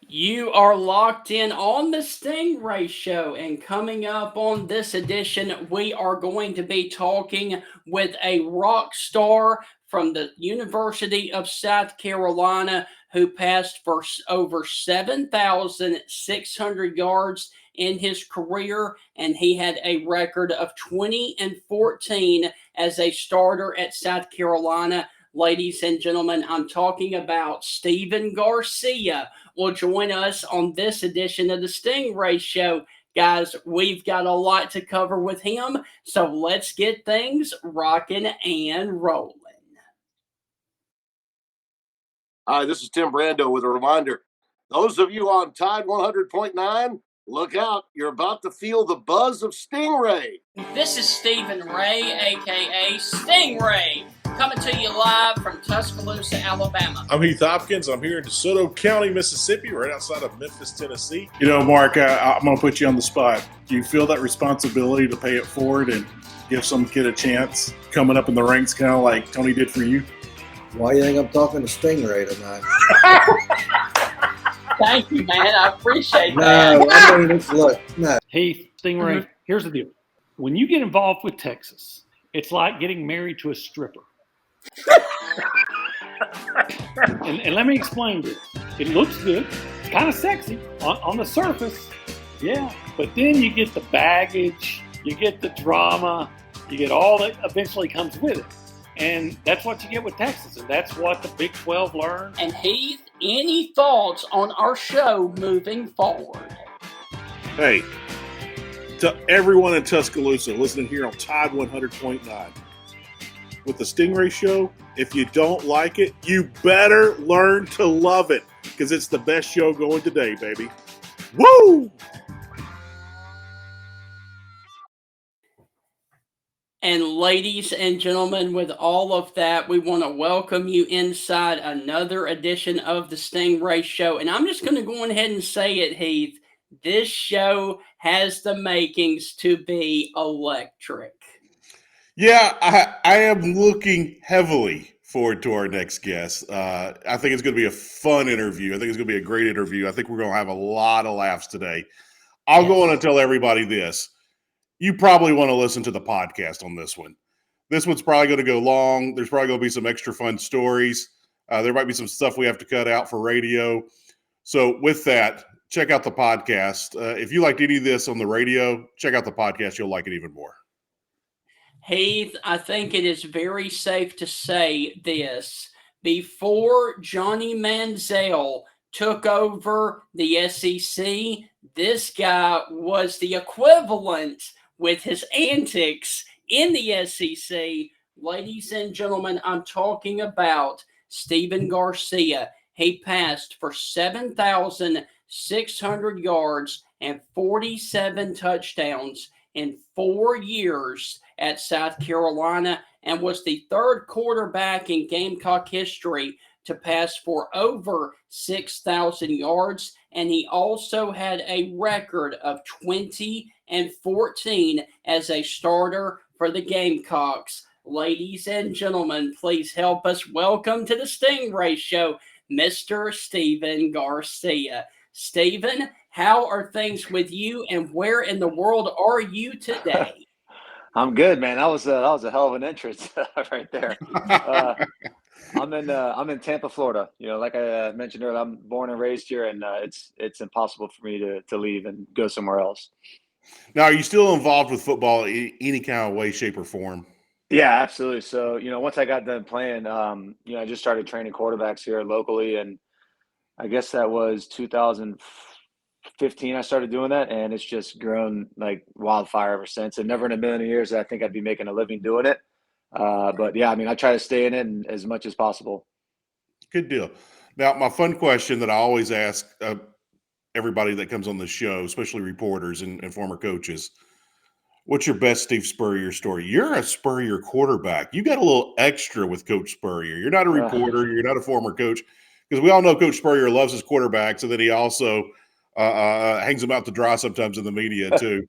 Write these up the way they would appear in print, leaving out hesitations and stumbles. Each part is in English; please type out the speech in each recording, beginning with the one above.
You are locked in on the Stingray Show, and coming up on this edition, we are going to be talking with a rock star from the University of South Carolina who passed for over 7,600 yards in his career, and he had a record of 20 and 14 as a starter at South Carolina. Ladies and gentlemen, I'm talking about Stephen Garcia will join us on this edition of the Stingray Show. Guys, we've got a lot to cover with him, so let's get things rocking and rolling. Hi, this is Tim Brando with a reminder. Those of you on Tide 100.9, look out. You're about to feel the buzz of Stingray. This is Stephen Ray, a.k.a. Stingray, coming to you live from Tuscaloosa, Alabama. I'm Heath Hopkins. I'm here in DeSoto County, Mississippi, right outside of Memphis, Tennessee. You know, Mark, I'm going to put you on the spot. Do you feel that responsibility to pay it forward and give some kid a chance coming up in the ranks, kind of like Tony did for you? Why do you think I'm talking to Stingray tonight? Thank you, man. I appreciate that. No, I mean, look, no. Hey, Stingray, Here's the deal. When you get involved with Texas, it's like getting married to a stripper. and let me explain this. It looks good. It's kind of sexy on the surface. Yeah. But then you get the baggage, you get the drama, you get all that eventually comes with it. And that's what you get with Texas, and that's what the Big 12 learned. And Heath, any thoughts on our show moving forward? Hey, to everyone in Tuscaloosa listening here on Tide 100.9 with the Stingray Show, if you don't like it, you better learn to love it because it's the best show going today, baby. Woo! And ladies and gentlemen, with all of that, we want to welcome you inside another edition of the Stingray Show. And I'm just going to go ahead and say it, Heath. This show has the makings to be electric. Yeah, I am looking heavily forward to our next guest. I think it's going to be a fun interview. I think it's going to be a great interview. I think we're going to have a lot of laughs today. I'll go on and tell everybody this. You probably want to listen to the podcast on this one. This one's probably going to go long. There's probably going to be some extra fun stories. There might be some stuff we have to cut out for radio. So with that, check out the podcast. If you liked any of this on the radio, check out the podcast. You'll like it even more. Heath, I think it is very safe to say this. Before Johnny Manziel took over the SEC, this guy was the equivalent with his antics in the SEC. Ladies and gentlemen, I'm talking about Stephen Garcia. He passed for 7,600 yards and 47 touchdowns in 4 years at South Carolina and was the third quarterback in Gamecock history to pass for over 6,000 yards. And he also had a record of 20 and 14 as a starter for the Gamecocks. Ladies and gentlemen, please help us welcome to the Stingray Show, Mr. Stephen Garcia. Stephen, how are things with you, and where in the world are you today? I'm good, man. That was a hell of an entrance right there. I'm in Tampa, Florida. You know, like I mentioned earlier, I'm born and raised here, and it's impossible for me to leave and go somewhere else. Now, are you still involved with football in any kind of way, shape, or form? Yeah, absolutely. So, you know, once I got done playing, you know, I just started training quarterbacks here locally, and I guess that was 2015 I started doing that, and it's just grown like wildfire ever since. And never in a million years I think I'd be making a living doing it. But yeah, I mean, I try to stay in it as much as possible. Good deal. Now, my fun question that I always ask everybody that comes on the show, especially reporters and former coaches, what's your best Steve Spurrier story? You're a Spurrier quarterback. You got a little extra with Coach Spurrier. You're not a reporter. You're not a former coach. Because we all know Coach Spurrier loves his quarterbacks, and then he also hangs them out to dry sometimes in the media too.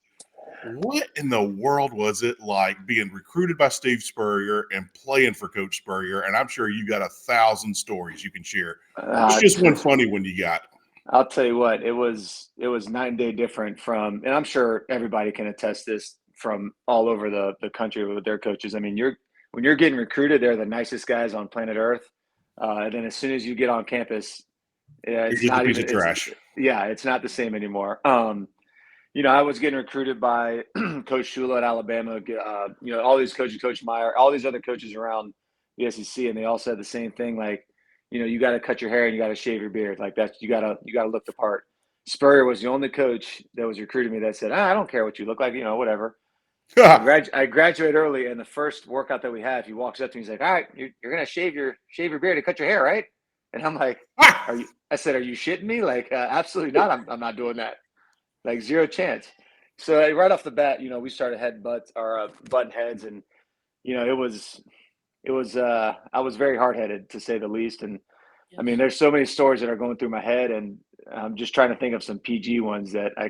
What in the world was it like being recruited by Steve Spurrier and playing for Coach Spurrier? And I'm sure you got 1,000 stories you can share. It's just one funny one you got. I'll tell you what, it was night and day different from, and I'm sure everybody can attest this from all over the country with their coaches. I mean, when you're getting recruited, they're the nicest guys on planet Earth. And then as soon as you get on campus, it's You're just a not piece even, of trash. it's not the same anymore. I was getting recruited by Coach Shula at Alabama, all these coaches, Coach Meyer, all these other coaches around the SEC, and they all said the same thing, like, you got to cut your hair and you got to shave your beard. Like that, you got to look the part. Spurrier was the only coach that was recruiting me that said, I don't care what you look like, whatever. I graduated early, and the first workout that we had, he walks up to me, he's like, all right, you're going to shave your beard and cut your hair, right? And I'm like, are you shitting me? Like, absolutely not. I'm not doing that. Like, zero chance. So right off the bat, we started button heads, and it was I was very hard-headed, to say the least. And I mean, there's so many stories that are going through my head, and I'm just trying to think of some PG ones that I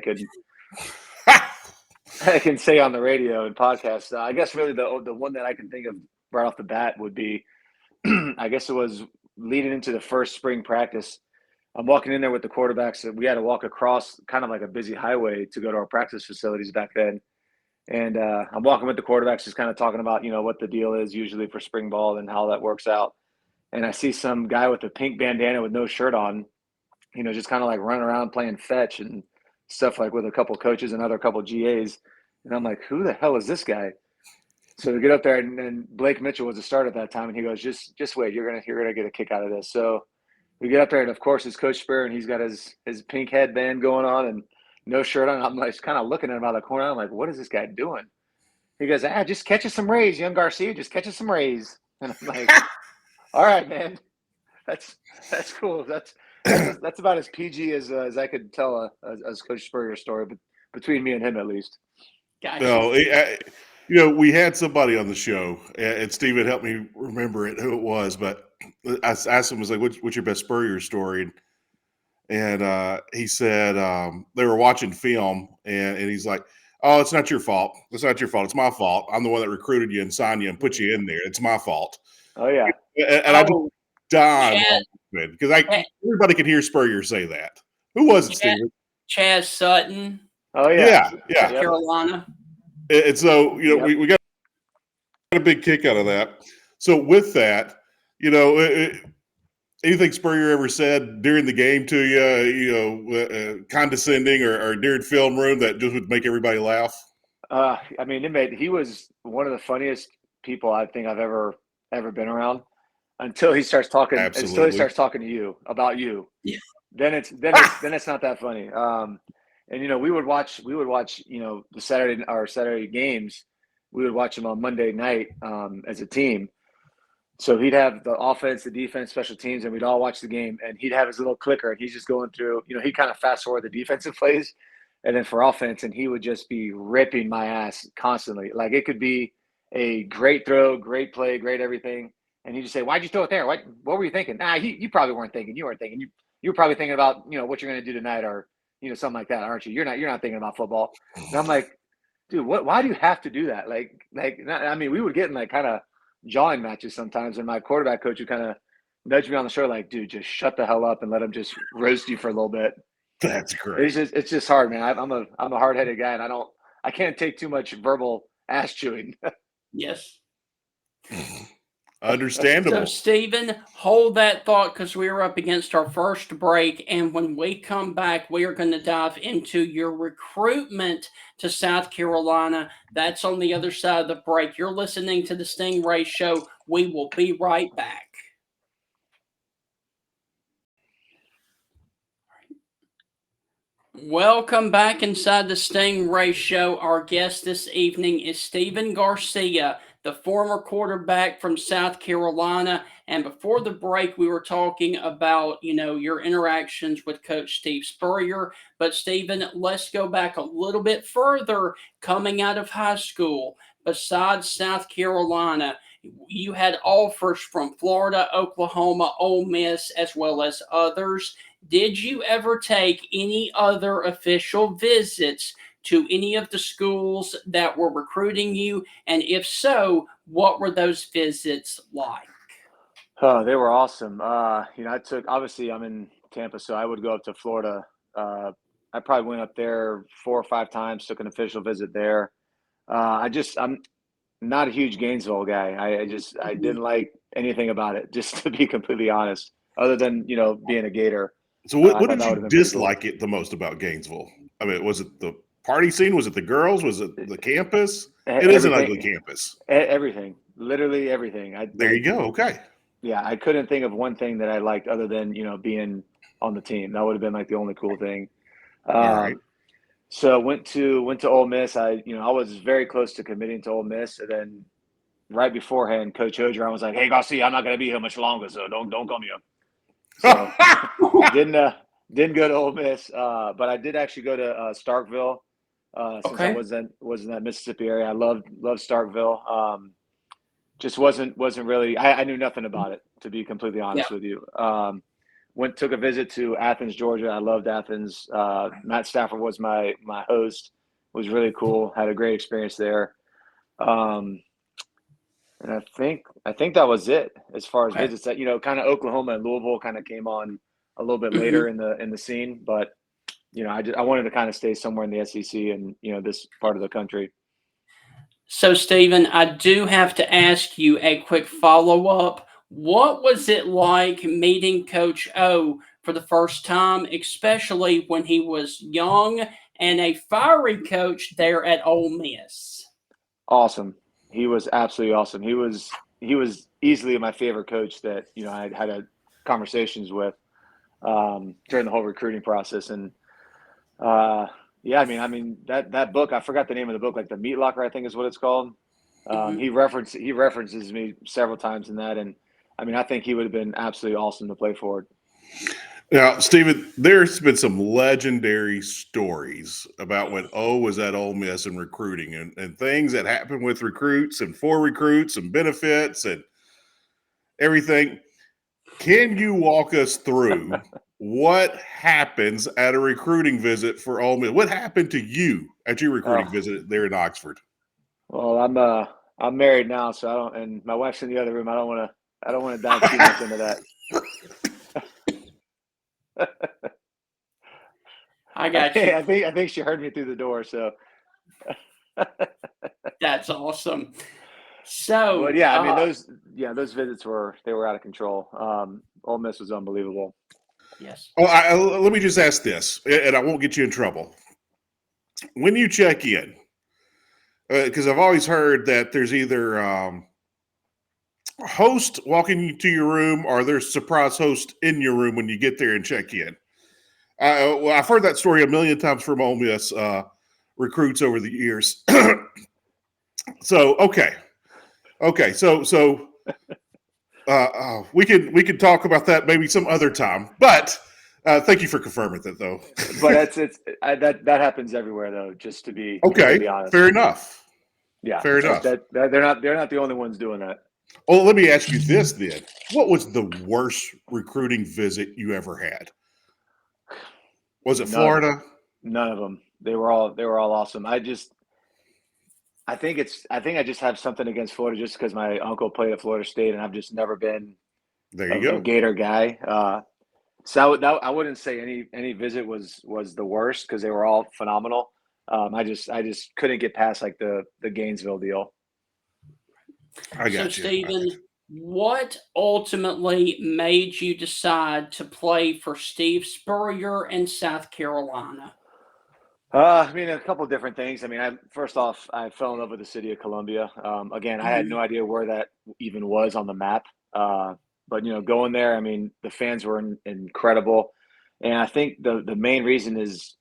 can say on the radio and podcasts. I guess really the one that I can think of right off the bat would be, I guess it was leading into the first spring practice. I'm walking in there with the quarterbacks, and we had to walk across kind of like a busy highway to go to our practice facilities back then. And I'm walking with the quarterbacks, just kind of talking about, what the deal is usually for spring ball and how that works out. And I see some guy with a pink bandana with no shirt on, just kind of like running around playing fetch and stuff, like with a couple coaches and other couple GAs. And I'm like, who the hell is this guy? So we get up there, and Blake Mitchell was the starter at that time, and he goes, just wait, you're gonna get a kick out of this. So we get up there, and of course it's Coach Spurrier, and he's got his pink headband going on and no shirt on. I'm like kind of looking at him out of the corner. I'm like, what is this guy doing? He goes, just catch us some rays, young Garcia. Just catch us some rays. And I'm like, all right, man, that's cool. That's about as PG as I could tell as Coach Spurrier's story, but between me and him at least. Gotcha. No, we had somebody on the show, and Steve had helped me remember who it was, but I asked him, I was like, what's your best Spurrier story? And he said they were watching film, and he's like, oh, it's not your fault. It's not your fault. It's my fault. I'm the one that recruited you and signed you and put you in there. It's my fault. Oh, yeah. And I just died because everybody can hear Spurrier say that. Who was it, Steve? Chaz Sutton. Oh, yeah. Yeah. Carolina. And so, we got a big kick out of that. So with that, anything Spurrier ever said during the game to you, condescending or during film room that just would make everybody laugh? I mean, he was one of the funniest people I think I've ever been around until he starts talking. Absolutely. Until he starts talking to you about you. Yeah. Then it's not that funny. And we would watch the Saturday games. We would watch them on Monday night as a team. So he'd have the offense, the defense, special teams, and we'd all watch the game. And he'd have his little clicker, and he's just going through. He kind of fast forward the defensive plays, and then for offense, and he would just be ripping my ass constantly. Like it could be a great throw, great play, great everything, and he'd just say, "Why'd you throw it there? What were you thinking?" You probably weren't thinking. You weren't thinking. You were probably thinking about what you're going to do tonight, or something like that, aren't you? You're not thinking about football. And I'm like, dude, why do you have to do that? Like, I mean, we would get in like kind of jawing matches sometimes, and my quarterback coach would kind of nudge me on the shoulder, like, dude, just shut the hell up and let him just roast you for a little bit. That's great. It's just hard, man. I'm a hard-headed guy, and I can't take too much verbal ass chewing. Yes. Understandable. So, Stephen, hold that thought because we are up against our first break. And when we come back, we are going to dive into your recruitment to South Carolina. That's on the other side of the break. You're listening to the Stingray Show. We will be right back. Welcome back inside the Stingray Show. Our guest this evening is Stephen Garcia, the former quarterback from South Carolina. And before the break, we were talking about, your interactions with Coach Steve Spurrier. But Stephen, let's go back a little bit further. Coming out of high school, besides South Carolina, you had offers from Florida, Oklahoma, Ole Miss, as well as others. Did you ever take any other official visits to any of the schools that were recruiting you? And if so, what were those visits like? Oh, they were awesome. I took, obviously I'm in Tampa, so I would go up to Florida. I probably went up there 4 or 5 times, took an official visit there. I'm not a huge Gainesville guy. I didn't like anything about it, just to be completely honest, other than, being a Gator. So what I thought did that you would've been pretty dislike it the most about Gainesville? I mean, was it the party scene? Was it the girls? Was it the campus? It is an ugly campus. Everything, literally everything. There you go. Okay. Yeah, I couldn't think of one thing that I liked other than, being on the team. That would have been like the only cool thing. All right. So went to Ole Miss. I was very close to committing to Ole Miss, and then right beforehand, Coach Ogeron was like, "Hey, Garcia, I'm not going to be here much longer, so don't come here." So didn't go to Ole Miss, but I did actually go to Starkville since I was in that Mississippi area. I loved Starkville. Just wasn't really. I knew nothing about it, to be completely honest with you. Took a visit to Athens, Georgia. I loved Athens. Matt Stafford was my host. It was really cool. Had a great experience there. And I think that was it as far as visits. That kind of Oklahoma and Louisville kind of came on a little bit later in the scene, but I wanted to kind of stay somewhere in the SEC and this part of the country. So, Stephen, I do have to ask you a quick follow-up. What was it like meeting Coach O for the first time, especially when he was young and a fiery coach there at Ole Miss? Awesome. He was absolutely awesome. He was easily my favorite coach that I had conversations with during the whole recruiting process. And I mean that book, I forgot the name of the book, like the Meat Locker, I think is what it's called. He references me several times in that, and I mean, I think he would have been absolutely awesome to play for. Now, Stephen, there's been some legendary stories about when O was at Ole Miss and recruiting and things that happened with recruits and for recruits and benefits and everything. Can you walk us through what happens at a recruiting visit for Ole Miss? What happened to you at your recruiting visit there in Oxford? Well, I'm married now, so I don't, and my wife's in the other room. I don't want to dive too much into that. I got you. I think she heard me through the door, so that's awesome. So, but yeah, I mean those visits were out of control. Ole Miss was unbelievable. Yes. Well, let me just ask this, and I won't get you in trouble. When you check in, because I've always heard that there's either a host walking to your room or there's a surprise host in your room when you get there and check in. I've heard that story a million times from Ole Miss recruits over the years. So, okay. So we can talk about that maybe some other time. But thank you for confirming that, though. But that happens everywhere, though. Just to be honest. Fair enough. Yeah, fair enough. They're not the only ones doing that. Well, let me ask you this then: what was the worst recruiting visit you ever had? Was it Florida? None of them. They were all awesome. I think I just have something against Florida just because my uncle played at Florida State, and I've just never been a Gator guy. So I wouldn't say any visit was the worst because they were all phenomenal. I just couldn't get past like the Gainesville deal. I got you. So, Stephen, what ultimately made you decide to play for Steve Spurrier in South Carolina? I mean, a couple of different things. I mean, first off, I fell in love with the city of Columbia. Again, I had no idea where that even was on the map. But going there, I mean, the fans were incredible, and I think the main reason is,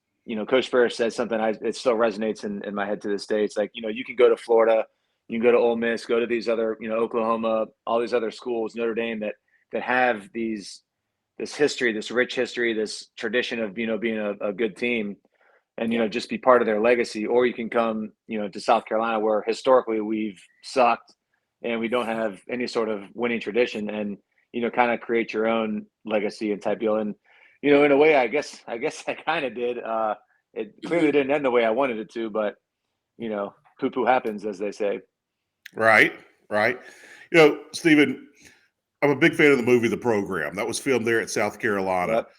Coach Spurrier said something. It still resonates in my head to this day. It's like, you can go to Florida, you can go to Ole Miss, go to these other, Oklahoma, all these other schools, Notre Dame, that have this history, this rich history, this tradition of being a good team, and just be part of their legacy. Or you can come, to South Carolina, where historically we've sucked and we don't have any sort of winning tradition, and kind of create your own legacy and type deal. And in a way, I guess I kind of did. It clearly didn't end the way I wanted it to, but poo-poo happens, as they say. Right. Stephen, I'm a big fan of the movie The Program. That was filmed there at South Carolina. Yep.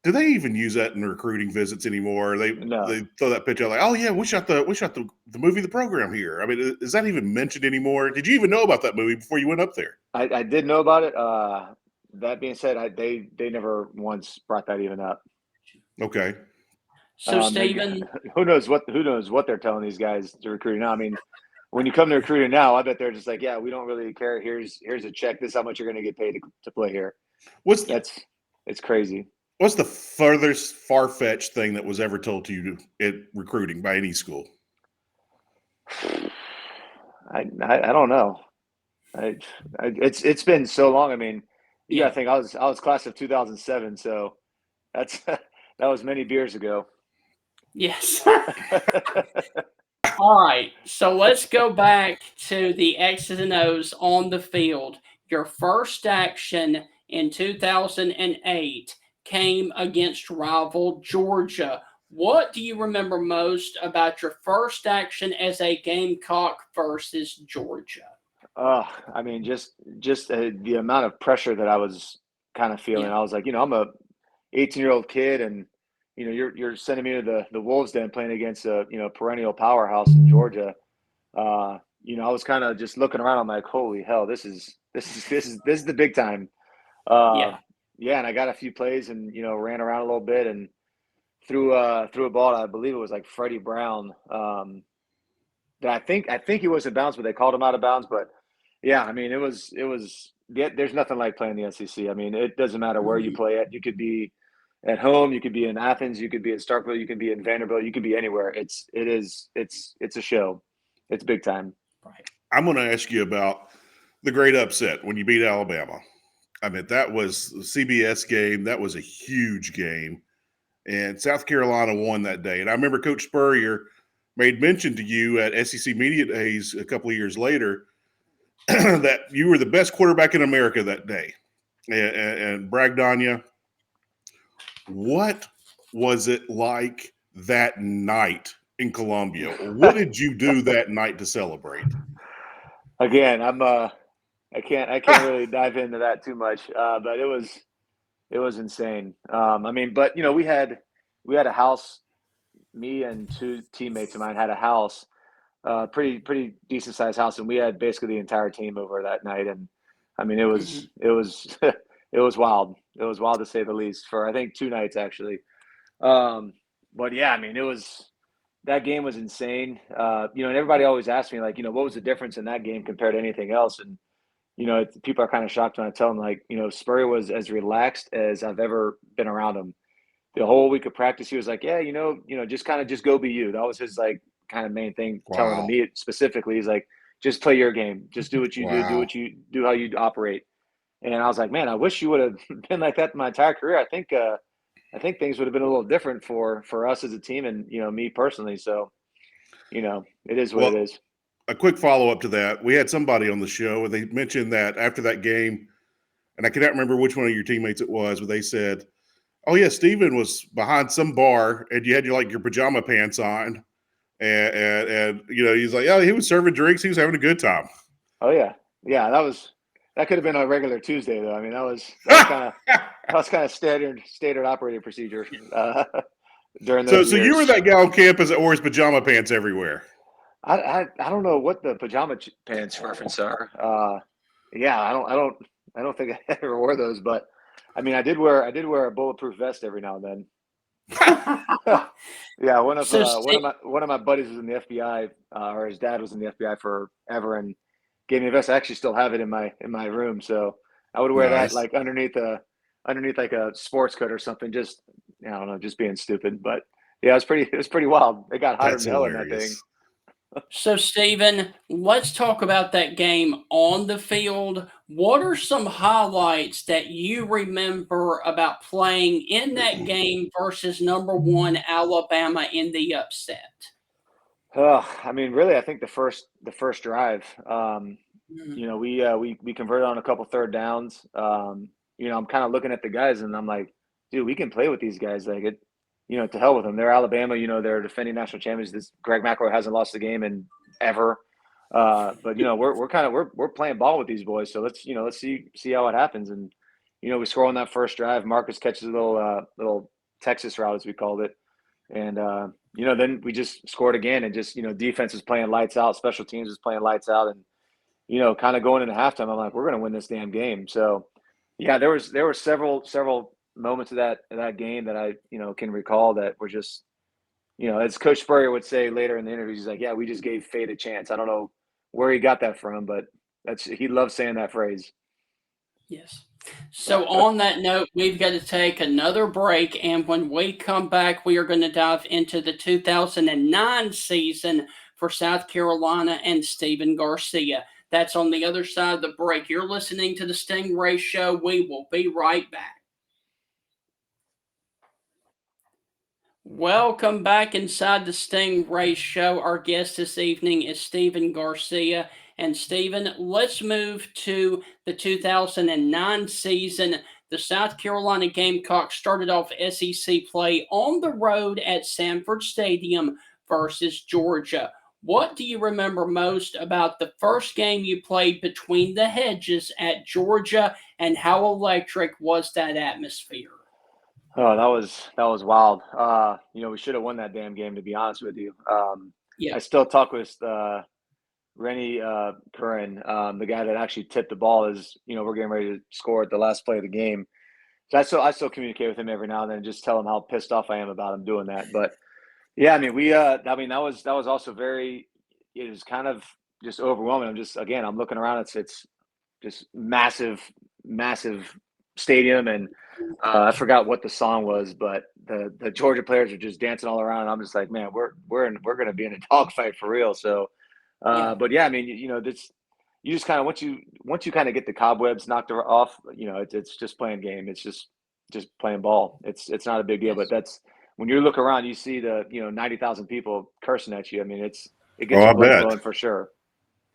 Do they even use that in recruiting visits anymore? They throw that pitch out like, oh yeah, we shot the movie The Program here. I mean, is that even mentioned anymore? Did you even know about that movie before you went up there? I did know about it. That being said, they never once brought that even up. Okay. So Stephen, who knows what they're telling these guys to recruit now? I mean, when you come to recruiting now, I bet they're just like, yeah, we don't really care. Here's a check. This is how much you're going to get paid to play here. It's crazy. What's the furthest far-fetched thing that was ever told to you at recruiting by any school? I don't know. It's been so long. I mean, you gotta think I was class of 2007, so that was many beers ago. Yes. All right, so let's go back to the X's and O's on the field. Your first action in 2008 came against rival Georgia. What do you remember most about your first action as a Gamecock versus Georgia? I mean, just the amount of pressure that I was kind of feeling. I was like, I'm a 18-year-old kid, and you're sending me to the Wolves Den playing against a perennial powerhouse in Georgia. I was kind of just looking around. I'm like, holy hell, this is the big time. And I got a few plays and ran around a little bit and threw a ball. I believe it was like Freddie Brown. That I think he was in bounds, but they called him out of bounds. But yeah, I mean, it was. There's nothing like playing the SEC. I mean, it doesn't matter where you play at. You could be at home, you could be in Athens, you could be at Starkville, you could be in Vanderbilt, you could be anywhere. It's a show. It's big time. Right. I'm going to ask you about the great upset when you beat Alabama. I mean, that was a CBS game. That was a huge game. And South Carolina won that day. And I remember Coach Spurrier made mention to you at SEC Media Days a couple of years later that you were the best quarterback in America that day and bragged on you. What was it like that night in Columbia? What did you do that night to celebrate? Again, I can't really dive into that too much, but it was insane. I mean, but we had a house. Me and two teammates of mine had a house, pretty decent sized house, and we had basically the entire team over that night. And I mean, it was it was wild. It was wild to say the least for I think 2 nights actually. But yeah, I mean, that game was insane. And everybody always asks me like, what was the difference in that game compared to anything else? And people are kind of shocked when I tell them like, Spurrier was as relaxed as I've ever been around him. The whole week of practice, he was like, yeah, just go be you. That was his like kind of main thing telling me specifically. He's like, just play your game. Just do what you do what you do, how you operate. And I was like, man, I wish you would have been like that my entire career. I think things would have been a little different for us as a team and, me personally. So, it is what it is. A quick follow-up to that. We had somebody on the show and they mentioned that after that game, and I cannot remember which one of your teammates it was, but they said, oh yeah, Stephen was behind some bar and you had your pajama pants on and he's like, oh, he was serving drinks. He was having a good time. Oh yeah. Yeah. That could have been a regular Tuesday though. I mean, that was kind of standard operating procedure during those So years. you were that guy on campus that wore his pajama pants everywhere. I don't know what the pajama pants reference are. I don't think I ever wore those, but I mean, I did wear a bulletproof vest every now and then. Yeah, one of my buddies was in the FBI, or his dad was in the FBI forever, and gave me a vest. I actually still have it in my room, so I would wear that like underneath like a sports coat or something. Just I don't know, just being stupid. But yeah, it was pretty wild. It got hotter than hell in that thing. So, Stephen, let's talk about that game on the field. What are some highlights that you remember about playing in that game versus number 1 Alabama in the upset? I mean, really, I think the first drive. We converted on a couple third downs. I'm kind of looking at the guys, and I'm like, dude, we can play with these guys. Like it. To hell with them. They're Alabama. They're defending national champions. This Greg McElroy hasn't lost a game in ever. But we're playing ball with these boys. So let's see how it happens. And we score on that first drive. Marcus catches a little Texas route, as we called it. And, then we just scored again, and just, defense was playing lights out. Special teams was playing lights out. And, kind of going into halftime, I'm like, we're going to win this damn game. So, yeah, there were several moments of that game that I, can recall that were just, as Coach Spurrier would say later in the interview, he's like, yeah, we just gave fate a chance. I don't know where he got that from, but he loves saying that phrase. Yes. So on that note, we've got to take another break, and when we come back, we are going to dive into the 2009 season for South Carolina and Stephen Garcia. That's on the other side of the break. You're listening to the Stingray Show. We will be right back. Welcome back inside the Stingray Show. Our guest this evening is Stephen Garcia. And Stephen, let's move to the 2009 season. The South Carolina Gamecocks started off SEC play on the road at Sanford Stadium versus Georgia. What do you remember most about the first game you played between the hedges at Georgia, and how electric was that atmosphere? Oh, that was wild. We should have won that damn game, to be honest with you. I still talk with Rennie Curran, the guy that actually tipped the ball, as we're getting ready to score at the last play of the game. So I still communicate with him every now and then, and just tell him how pissed off I am about him doing that. But yeah, I mean, that was also it was kind of just overwhelming. I'm looking around. It's just massive stadium, and I forgot what the song was, but the Georgia players are just dancing all around. I'm just like, man, we're going to be in a dogfight for real. So. But yeah, I mean, you just kind of once you kind of get the cobwebs knocked off, it's just playing game. It's just playing ball. It's not a big deal. But that's when you look around, you see the 90,000 people cursing at you. I mean, it gets your blood flowing for sure.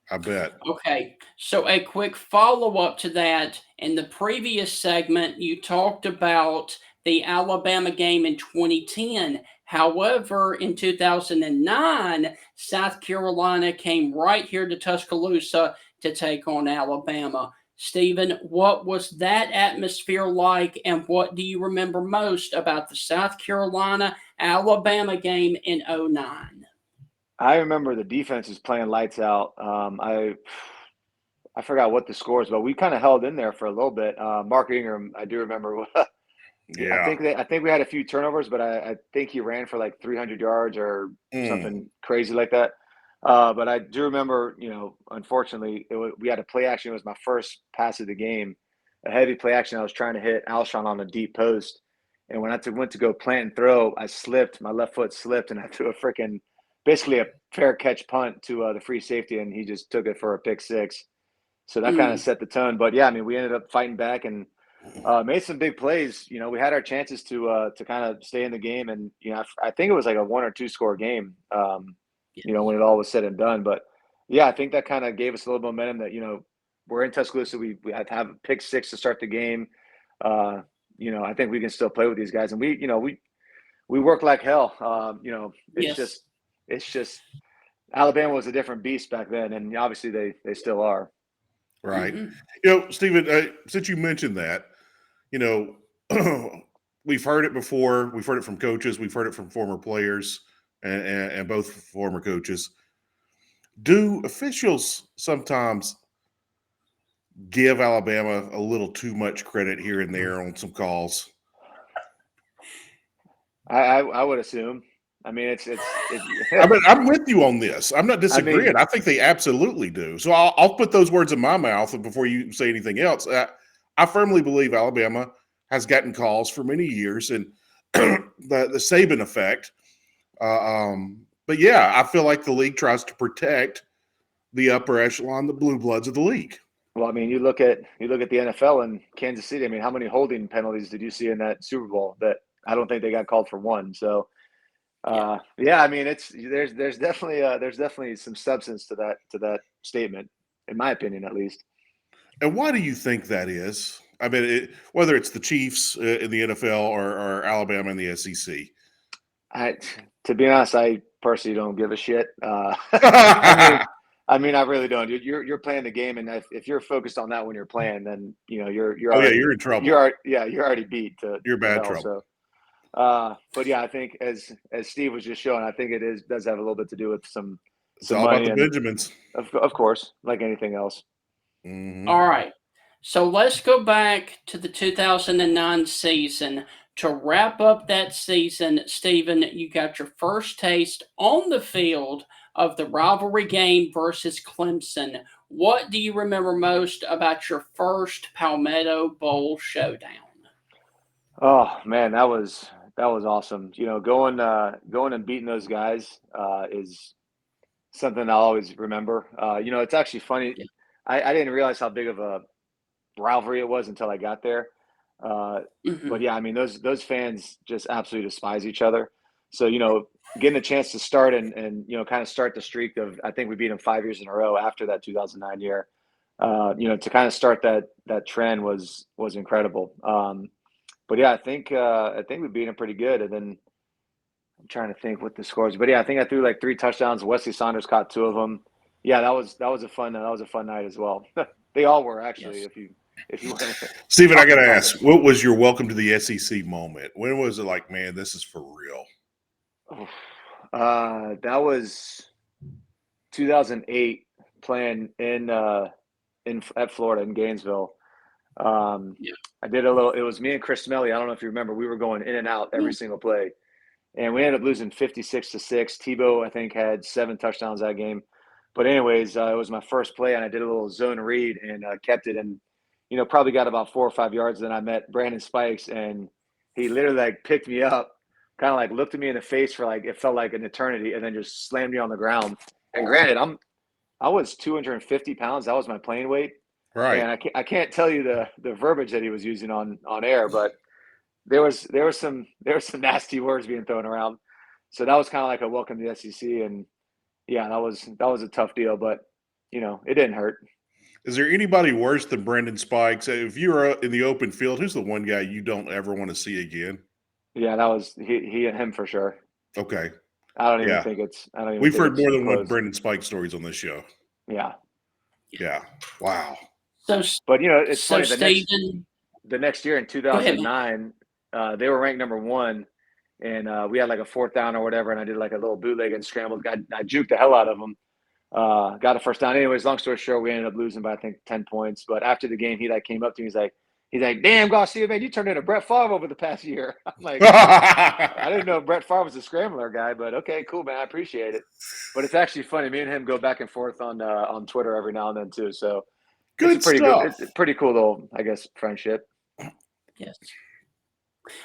I bet. Okay, so a quick follow-up to that. In the previous segment, you talked about the Alabama game in 2010. However, in 2009, South Carolina came right here to Tuscaloosa to take on Alabama. Stephen, what was that atmosphere like, and what do you remember most about the South Carolina-Alabama game in 2009? I remember the defense was playing lights out. I forgot what the scores, but we kind of held in there for a little bit. Mark Ingram, I do remember. Yeah, I think we had a few turnovers, but I think he ran for like 300 yards or something crazy like that. But I do remember, unfortunately, we had a play action. It was my first pass of the game, a heavy play action. I was trying to hit Alshon on a deep post, and when I went to go plant and throw, I slipped. My left foot slipped, and I threw basically a fair catch punt to the free safety, and he just took it for a pick six. So that kind of set the tone. But yeah, I mean, we ended up fighting back and made some big plays. We had our chances to kind of stay in the game, and I think it was like a 1 or 2 score game. When it all was said and done. But yeah, I think that kind of gave us a little momentum that we're in Tuscaloosa. We had to have a pick six to start the game. I think we can still play with these guys, and we work like hell. It's just Alabama was a different beast back then, and obviously they still are. Right. Stephen, since you mentioned that, we've heard it before. We've heard it from coaches. We've heard it from former players and both former coaches. Do officials sometimes give Alabama a little too much credit here and there on some calls? I would assume. I mean, I'm with you on this. I'm not disagreeing. I think they absolutely do. So I'll put those words in my mouth before you say anything else. I firmly believe Alabama has gotten calls for many years, and the Saban effect. But yeah, I feel like the league tries to protect the upper echelon, the blue bloods of the league. Well, I mean, you look at the NFL and Kansas City. I mean, how many holding penalties did you see in that Super Bowl? That I don't think they got called for one. So. Yeah, I mean, there's definitely some substance to that statement, in my opinion, at least. And why do you think that is? I mean, whether it's the Chiefs in the NFL or Alabama in the SEC. To be honest, I personally don't give a shit. I mean, I really don't. You're playing the game, and if you're focused on that when you're playing, then you're you're in trouble. You're already beat. You're bad hell, trouble. So. But yeah, I think as Steve was just showing, I think does have a little bit to do with some It's all about money the and Benjamins. of course, like anything else. Mhm. All right. So let's go back to the 2009 season. To wrap up that season, Stephen, you got your first taste on the field of the rivalry game versus Clemson. What do you remember most about your first Palmetto Bowl showdown? Oh man, that was awesome. You know, going and beating those guys is something I'll always remember. You know, it's actually funny. Yeah. I didn't realize how big of a rivalry it was until I got there. But Mhm. yeah, I mean those fans just absolutely despise each other. So you know, getting a chance to start and you know kind of start the streak of I think we beat them 5 years in a row after that 2009 year. You know, to kind of start that trend was incredible. But yeah, I think we beat them pretty good, and then I'm trying to think what the scores. But yeah, I think I threw like 3 touchdowns. Wesley Saunders caught 2 of them. Yeah, that was a fun night as well. They all were actually. Yes. If you want to Stephen, I talk got to about ask, what was your welcome to the SEC moment? When was it like, man, this is for real? it, that was 2008 playing in at Florida in Gainesville. Yeah. I did a little. It was me and Chris Smelly. I don't know if you remember. We were going in and out every single play, and we ended up losing 56-6. Tebow, I think, had 7 touchdowns that game. But anyways, it was my first play, and I did a little zone read and kept it, and you know probably got about 4 or 5 yards. Then I met Brandon Spikes, and he literally like picked me up, kind of like looked at me in the face for like it felt like an eternity, and then just slammed me on the ground. And granted, I was 250 pounds. That was my playing weight, Right. and I can't tell you the verbiage that he was using on air, but there was some nasty words being thrown around. So that was kind of like a welcome to the SEC, and yeah, that was a tough deal, but you know it didn't hurt. Is there anybody worse than Brendan Spikes? If you were in the open field, who's the one guy you don't ever want to see again? Yeah, that was he and him for sure. Okay. I don't even Yeah. think We've heard it's more even than one close. Brendan Spike stories on this show. Yeah, Yeah. Wow. So, but you know it's so funny. Stephen, The next year in go ahead, man. 2009, they were ranked number 1, and we had like a 4th down or whatever, and I did like a little bootleg and scrambled. I juked the hell out of them. Got a first down. Anyways, long story short, we ended up losing by I think 10 points. But after the game, he like came up to me. He's like, "Damn, Garcia, man, you turned into Brett Favre over the past year." I'm like, I didn't know Brett Favre was a scrambler guy, but okay, cool, man, I appreciate it. But it's actually funny. Me and him go back and forth on Twitter every now and then too. So Good stuff. it's a pretty cool little, I guess, friendship. Yes.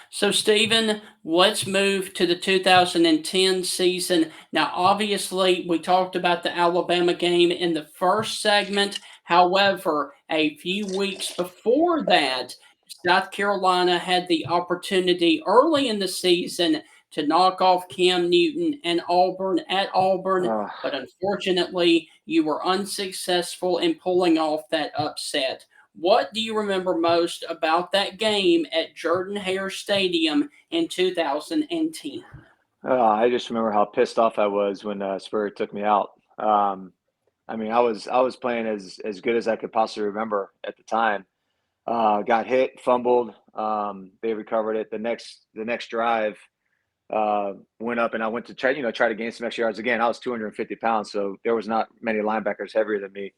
So, Stephen, let's move to the 2010 season. Now, obviously, we talked about the Alabama game in the first segment. However, a few weeks before that, South Carolina had the opportunity early in the season to knock off Cam Newton and Auburn at Auburn, Uh, but unfortunately, you were unsuccessful in pulling off that upset. What do you remember most about that game at Jordan-Hare Stadium in 2010? I just remember how pissed off I was when Spurrier took me out. I mean, I was playing as good as I could possibly remember at the time. Got hit, fumbled. They recovered it. The next drive went up, and I went to try to gain some extra yards. Again, I was 250 pounds, so there was not many linebackers heavier than me.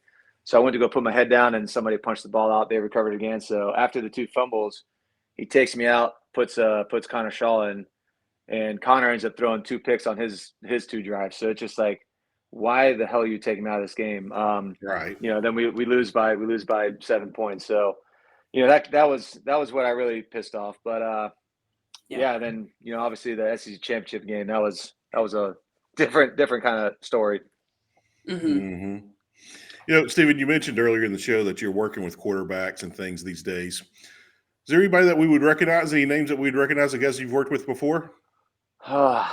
So I went to go put my head down, and somebody punched the ball out. They recovered again. So after the 2 fumbles, he takes me out, puts Connor Shaw in, and Connor ends up throwing 2 picks on his 2 drives. So it's just like, why the hell are you taking me out of this game? Right. You know, then we lose by 7 points. So, you know, that was what I really pissed off. But yeah, then you know, obviously the SEC championship game, that was a different kind of story. Mm-hmm. Mm-hmm. You know, Stephen, you mentioned earlier in the show that you're working with quarterbacks and things these days. Is there anybody that we would recognize? Any names that we'd recognize? I guess you've worked with before. Not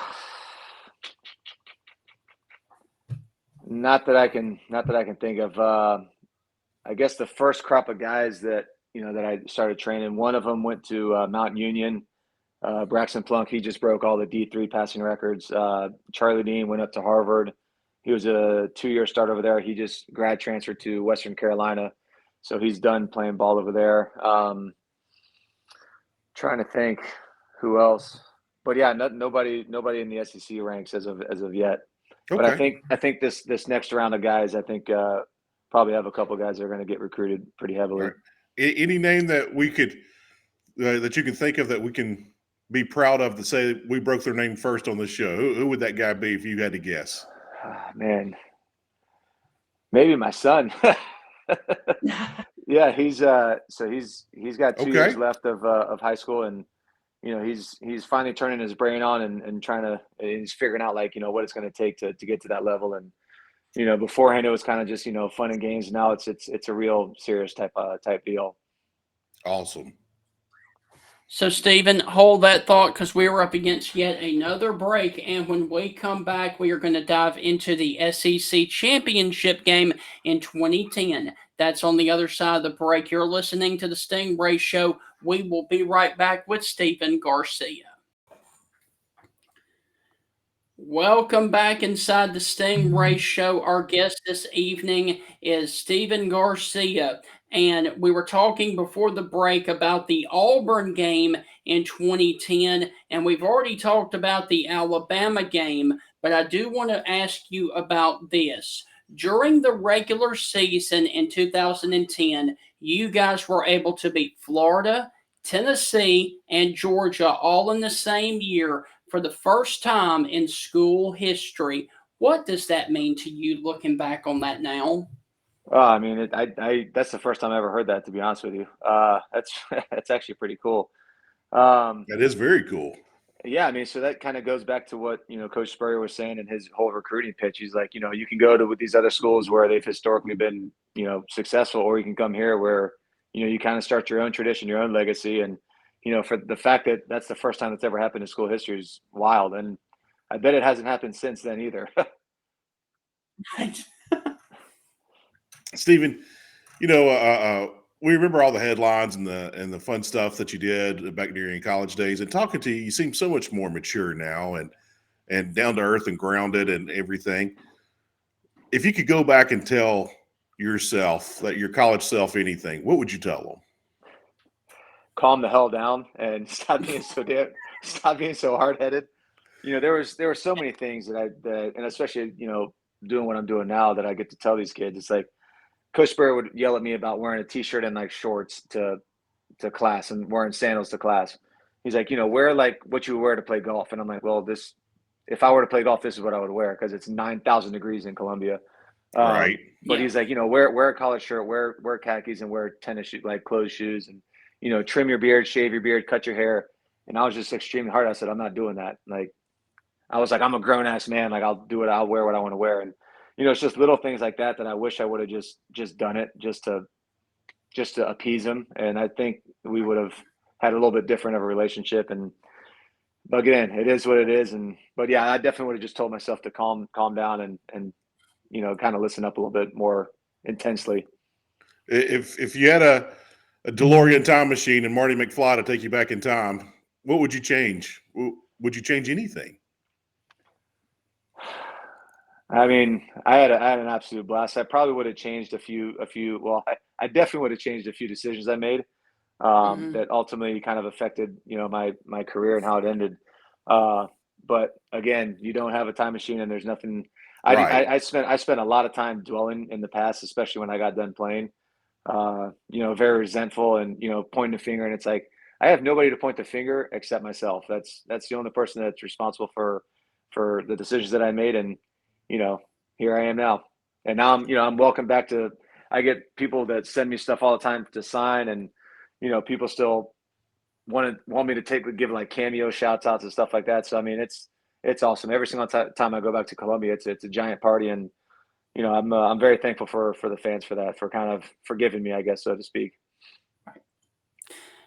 that I can think of. I guess the first crop of guys that I started training. One of them went to Mount Union. Braxton Plunk, he just broke all the D3 passing records. Charlie Dean went up to Harvard. He was a 2-year start over there. He just grad transferred to Western Carolina, so he's done playing ball over there. Trying to think who else. but yeah, nobody in the SEC ranks as of yet. Okay. But I think this next round of guys, I think probably have a couple guys that are going to get recruited pretty heavily. Right. Any name that we could that you can think of that we can be proud of to say we broke their name first on this show? Who would that guy be if you had to guess? Man, maybe my son. Yeah, he's got 2 years left of high school, and he's finally turning his brain on and trying to, and he's figuring out like what it's going to take to get to that level. And beforehand it was kind of just fun and games. Now it's a real serious type deal. Awesome. So, Stephen, hold that thought because we were up against yet another break. And when we come back, we are going to dive into the SEC championship game in 2010. That's on the other side of the break. You're listening to the Stingray Show. We will be right back with Stephen Garcia. Welcome back inside the Stingray Show. Our guest this evening is Stephen Garcia. And we were talking before the break about the Auburn game in 2010, and we've already talked about the Alabama game, but I do want to ask you about this. During the regular season in 2010, you guys were able to beat Florida, Tennessee, and Georgia all in the same year for the first time in school history. What does that mean to you looking back on that now? I mean, that's the first time I ever heard that, to be honest with you. That's actually pretty cool. That is very cool. Yeah, I mean, so that kind of goes back to what Coach Spurrier was saying in his whole recruiting pitch. He's like, you can go to these other schools where they've historically been successful, or you can come here where you kind of start your own tradition, your own legacy, and for the fact that that's the first time that's ever happened in school history is wild, and I bet it hasn't happened since then either. Right. Stephen, we remember all the headlines and the fun stuff that you did back during college days. And talking to you, you seem so much more mature now and down to earth and grounded and everything. If you could go back and tell yourself, that your college self, anything, what would you tell them? Calm the hell down and stop being so hard headed. There were so many things that and especially doing what I'm doing now that I get to tell these kids. It's like Coach Spurrier would yell at me about wearing a t-shirt and like shorts to class and wearing sandals to class. He's like, wear like what you wear to play golf. And I'm like, well, if I were to play golf, this is what I would wear because it's 9,000 degrees in Columbia. Right. But he's like, wear a collared shirt, wear khakis and wear tennis shoes, like closed shoes, and trim your beard, shave your beard, cut your hair. And I was just extremely hard. I said, I'm not doing that. Like, I was like, I'm a grown ass man. Like, I'll wear what I want to wear. And it's just little things like that I wish I would have just done it just to appease him. And I think we would have had a little bit different of a relationship. But again, it is what it is. But yeah, I definitely would have just told myself to calm down and kind of listen up a little bit more intensely. If you had a DeLorean time machine and Marty McFly to take you back in time, what would you change? Would you change anything? I mean, I had an absolute blast. I probably would have changed a few. Well, I definitely would have changed a few decisions I made that ultimately kind of affected, my career and how it ended. But again, you don't have a time machine, and there's nothing. Right. I spent a lot of time dwelling in the past, especially when I got done playing. Very resentful and pointing the finger, and it's like I have nobody to point the finger except myself. That's the only person that's responsible for the decisions that I made, and here I am now. And now I'm welcome back to. I get people that send me stuff all the time to sign, and people still want me to give like cameo shouts outs and stuff like that. So I mean, it's awesome. Every single time I go back to Columbia, it's a giant party, and I'm very thankful for the fans for that, for kind of forgiving me, I guess, so to speak.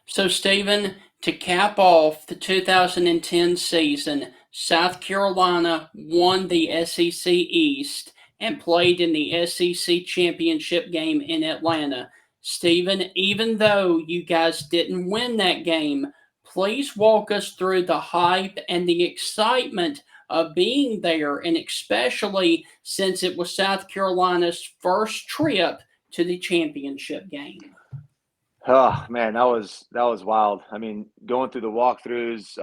So, Stephen, to cap off the 2010 season, South Carolina won the SEC East and played in the SEC championship game in Atlanta. Stephen, even though you guys didn't win that game, please walk us through the hype and the excitement of being there, and especially since it was South Carolina's first trip to the championship game. Oh man, that was wild. I mean, going through the walkthroughs,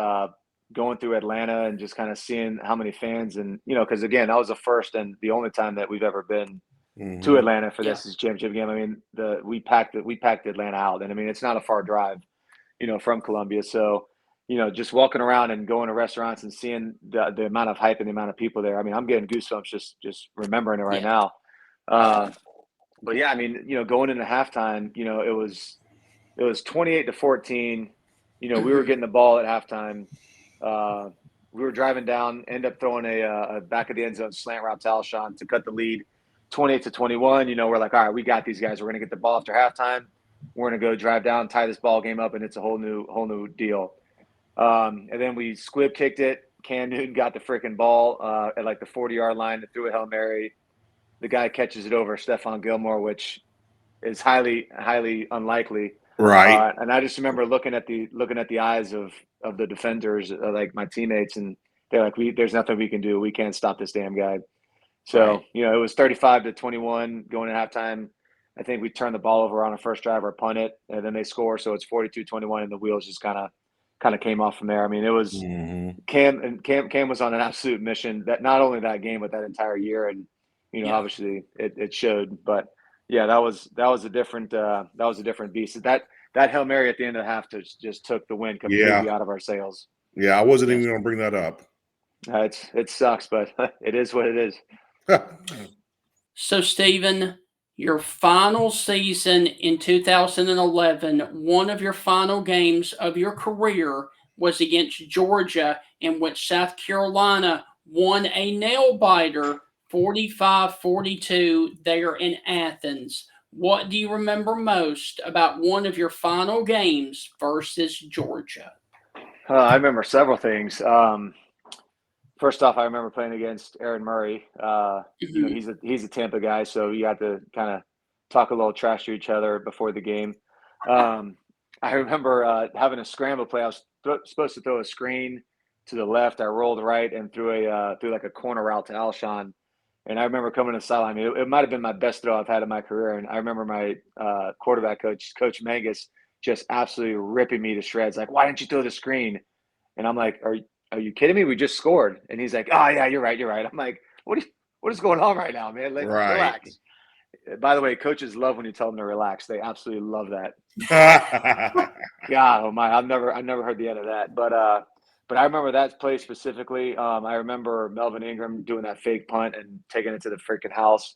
going through Atlanta and just kind of seeing how many fans, and because again, that was the first and the only time that we've ever been to Atlanta for this championship game. I mean, we packed Atlanta out, and I mean, it's not a far drive, from Columbia. So, just walking around and going to restaurants and seeing the amount of hype and the amount of people there. I mean, I'm getting goosebumps just remembering it right now. But yeah, I mean, going into halftime, it was 28-14. We were getting the ball at halftime. We were driving down, end up throwing a back of the end zone slant route to Alshon to cut the lead, 28-21. We're like, all right, we got these guys. We're going to get the ball after halftime. We're going to go drive down, tie this ball game up, and it's a whole new deal. And then we squib kicked it. Cam Newton got the freaking ball at like the 40-yard line and threw a Hail Mary. The guy catches it over Stephon Gilmore, which is highly, highly unlikely. Right. And I just remember looking at the eyes of the defenders, like my teammates, and they're like, there's nothing we can do. We can't stop this damn guy. So, it was 35-21 going to halftime. I think we turned the ball over on a first drive or punt it, and then they score. So it's 42-21, and the wheels just kind of came off from there. I mean, it was Cam was on an absolute mission, that not only that game, but that entire year. And, obviously it showed, but yeah, that was a different beast. That Hail Mary at the end of the half just took the wind completely out of our sails. Yeah, I wasn't even going to bring that up. It sucks, but it is what it is. So, Stephen, your final season in 2011, one of your final games of your career was against Georgia, in which South Carolina won a nail-biter 45-42 there in Athens. What do you remember most about one of your final games versus Georgia? I remember several things. First off, I remember playing against Aaron Murray. He's a Tampa guy, so you have to kind of talk a little trash to each other before the game. I remember having a scramble play. I was supposed to throw a screen to the left. I rolled right and threw like a corner route to Alshon. And I remember coming to the sideline. It might have been my best throw I've had in my career. And I remember my quarterback coach, Coach Mangus, just absolutely ripping me to shreds. Like, why didn't you throw the screen? And I'm like, are you kidding me? We just scored. And he's like, oh, yeah, you're right. I'm like, what is going on right now, man? Like, relax. By the way, coaches love when you tell them to relax. They absolutely love that. God, oh my, I've never heard the end of that. But I remember that play specifically. I remember Melvin Ingram doing that fake punt and taking it to the freaking house.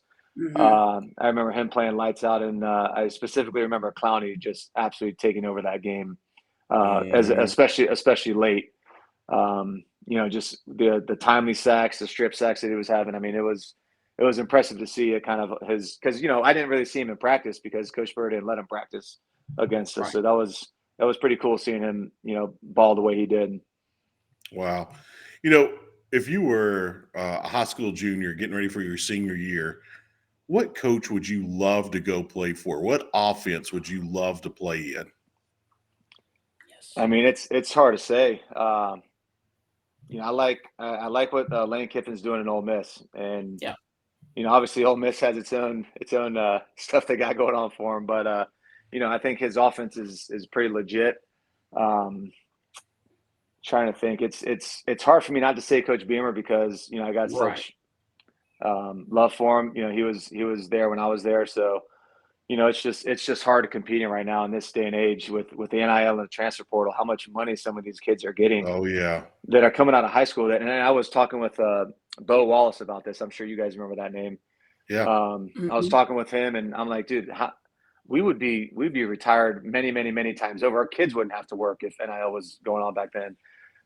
I remember him playing lights out, and I specifically remember Clowney just absolutely taking over that game, especially late. Just the timely sacks, the strip sacks that he was having. I mean, it was impressive to see it kind of because I didn't really see him in practice because Coach Spurrier didn't let him practice against us. So that was pretty cool seeing him, ball the way he did. Wow. If you were a high school junior getting ready for your senior year, what coach would you love to go play for? What offense would you love to play in? I mean, it's hard to say. I like what Lane Kiffin's doing in Ole Miss, and obviously Ole Miss has its own stuff they got going on for him, but I think his offense is pretty legit. Trying to think, it's hard for me not to say Coach Beamer because I got such love for him. He was there when I was there, so it's just hard to compete in right now in this day and age with the NIL and the transfer portal. How much money some of these kids are getting. Oh yeah, that are coming out of high school. And I was talking with Bo Wallace about this. I'm sure you guys remember that name. Yeah. I was talking with him, and I'm like, dude, we'd be retired many, many, many times over. Our kids wouldn't have to work if NIL was going on back then.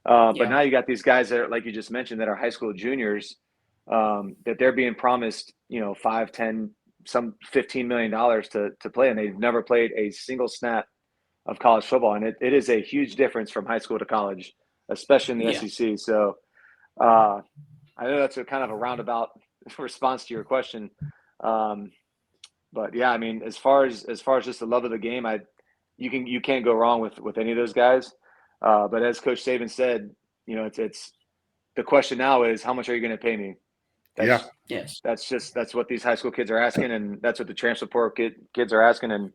But now you got these guys that are, like you just mentioned, that are high school juniors, that they're being promised, 5, 10, some $15 million to play, and they've never played a single snap of college football. And it is a huge difference from high school to college, especially in the SEC. So I know that's a kind of a roundabout response to your question. But yeah, I mean, as far as just the love of the game, you can't go wrong with any of those guys. But as Coach Saban said, it's the question now is, how much are you going to pay me? That's what these high school kids are asking, and that's what the transfer portal kids are asking. And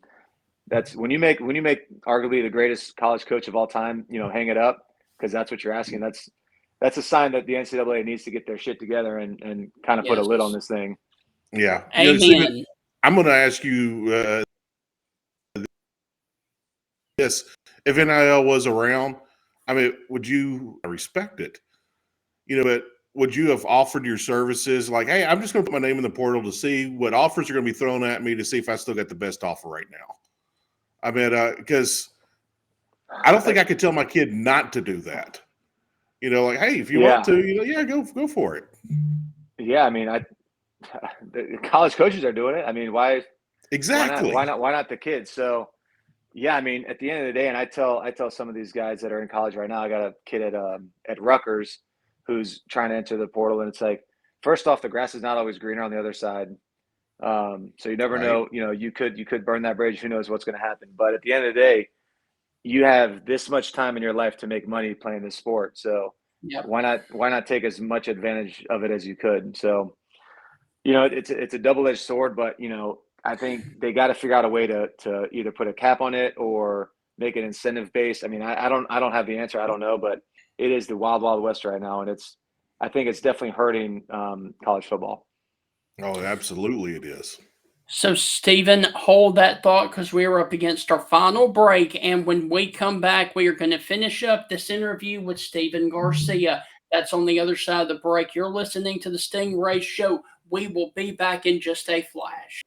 that's when you make arguably the greatest college coach of all time, hang it up. because that's what you're asking. That's a sign that the NCAA needs to get their shit together and kind of put a lid on this thing. Yeah. Amen. Stephen, I'm going to ask you this. If NIL was around, I mean, would you respect it? But would you have offered your services like, hey, I'm just going to put my name in the portal to see what offers are going to be thrown at me to see if I still got the best offer right now? I mean, because I don't think I could tell my kid not to do that. Like, hey, if you want to, go for it. Yeah, I mean, the college coaches are doing it. I mean, why? Exactly. Why not the kids? So, yeah, I mean, at the end of the day, and I tell some of these guys that are in college right now. I got a kid at Rutgers who's trying to enter the portal, and it's like, first off, the grass is not always greener on the other side. So you never know. You could burn that bridge. Who knows what's going to happen? But at the end of the day, you have this much time in your life to make money playing this sport. So why not take as much advantage of it as you could? So, it's a double-edged sword, but I think they got to figure out a way to either put a cap on it or make it incentive based. I mean, I don't have the answer. I don't know, but it is the wild, wild west right now. And I think it's definitely hurting college football. Oh, absolutely it is. So, Stephen, hold that thought because we are up against our final break. And when we come back, we are going to finish up this interview with Stephen Garcia. That's on the other side of the break. You're listening to the Stingray Show. We will be back in just a flash.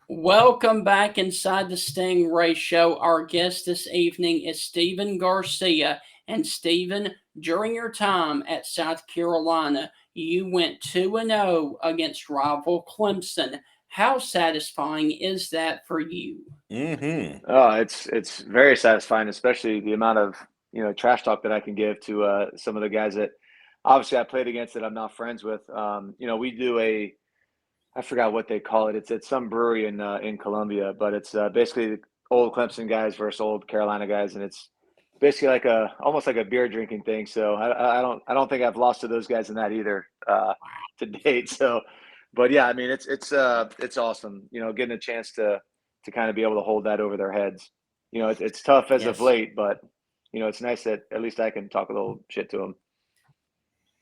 Welcome back inside the Stingray Show. Our guest this evening is Stephen Garcia. And Stephen, during your time at South Carolina, you went 2-0 against rival Clemson. How satisfying is that for you? Mm-hmm. Oh, it's very satisfying, especially the amount of trash talk that I can give to some of the guys that obviously I played against that I'm not friends with. We do I forgot what they call it. It's at some brewery in Columbia, but it's basically old Clemson guys versus old Carolina guys, and it's basically like almost like a beer drinking thing. So I don't think I've lost to those guys in that either to date. So. But yeah, I mean, it's awesome, getting a chance to kind of be able to hold that over their heads. It's tough as of late, but it's nice that at least I can talk a little shit to them.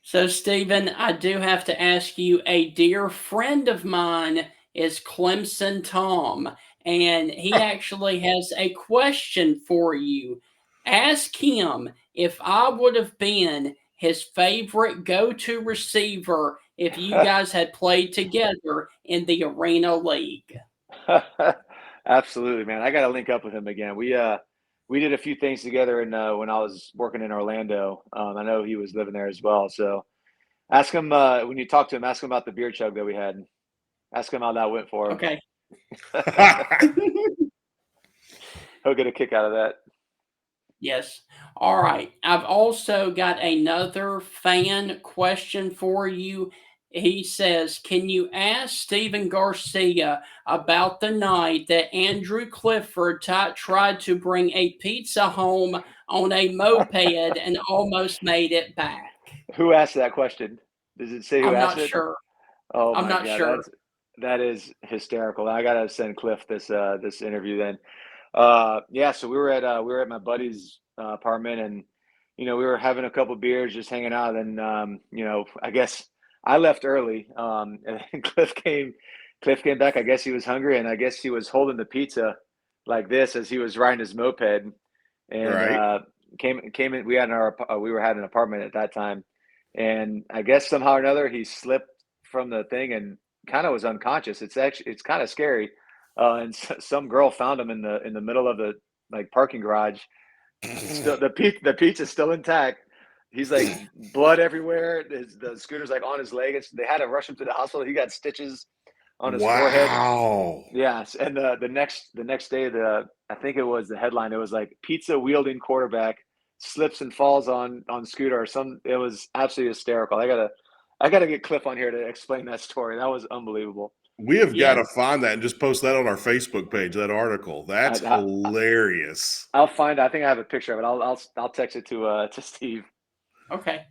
So, Stephen, I do have to ask you, a dear friend of mine is Clemson Tom, and he actually has a question for you. Ask him if I would have been his favorite go-to receiver if you guys had played together in the Arena League. Absolutely, man. I got to link up with him again. We did a few things together when I was working in Orlando. I know he was living there as well. So ask him when you talk to him, ask him about the beer chug that we had. Ask him how that went for him. Okay. He'll get a kick out of that. Yes. All right. I've also got another fan question for you. He says, can you ask Stephen Garcia about the night that Andrew Clifford tried to bring a pizza home on a moped and almost made it back? Who asked that question? Does it say who asked it? I'm not sure. Oh, I'm not sure. That is hysterical. I got to send Cliff this interview then. So we were at my buddy's apartment, and we were having a couple beers, just hanging out. And I guess I left early, and Cliff came back. I guess he was hungry, and I guess he was holding the pizza like this as he was riding his moped. And came in. We were having an apartment at that time, and I guess somehow or another he slipped from the thing and kind of was unconscious. It's kind of scary. And some girl found him in the middle of the parking garage. Still, the pizza's still intact. He's like blood everywhere. The scooter's on his leg. They had to rush him to the hospital. He got stitches on his forehead. Wow. Yes, and the next day, I think it was the headline. It was pizza wielding quarterback slips and falls on scooter or some. It was absolutely hysterical. I gotta get Cliff on here to explain that story. That was unbelievable. We have got to find that and just post that on our Facebook page, that article. That's hilarious. I'll find it. I think I have a picture of it. I'll text it to Steve. Okay.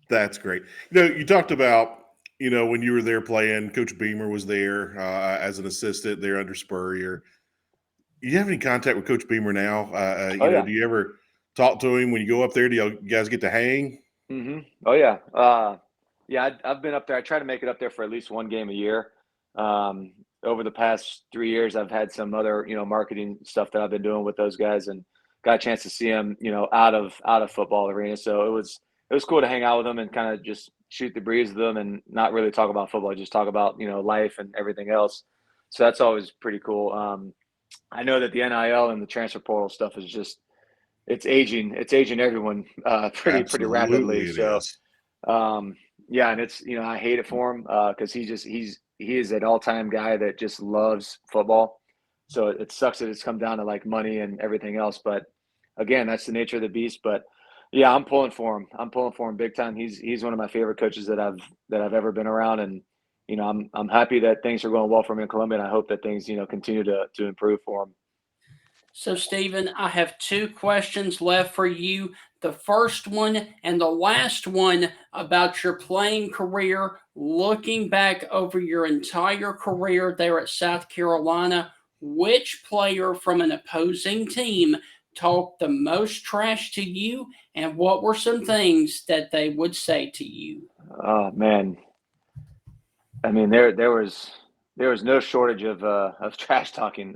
That's great. You talked about, when you were there playing, Coach Beamer was there as an assistant there under Spurrier. You have any contact with Coach Beamer now? Do you ever talk to him when you go up there? Do you guys get to hang? Mm-hmm. Oh yeah. Yeah, I've been up there. I try to make it up there for at least one game a year. Over the past 3 years, I've had some other, marketing stuff that I've been doing with those guys, and got a chance to see them, out of football arena. So it was cool to hang out with them and kind of just shoot the breeze with them and not really talk about football, just talk about, life and everything else. So that's always pretty cool. I know that the NIL and the transfer portal stuff is just, it's aging everyone pretty rapidly. Absolutely it So is. yeah, and it's, I hate it for him because he is an all-time guy that just loves football. So it sucks that it's come down to like money and everything else. But again, that's the nature of the beast. But yeah, I'm pulling for him. I'm pulling for him big time. He's one of my favorite coaches that I've ever been around, and I'm happy that things are going well for him in Columbia, and I hope that things continue to improve for him. So, Stephen, I have 2 questions left for you. The first one and the last one about your playing career. Looking back over your entire career there at South Carolina, which player from an opposing team talked the most trash to you, and what were some things that they would say to you? Oh man, I mean there was no shortage of trash talking.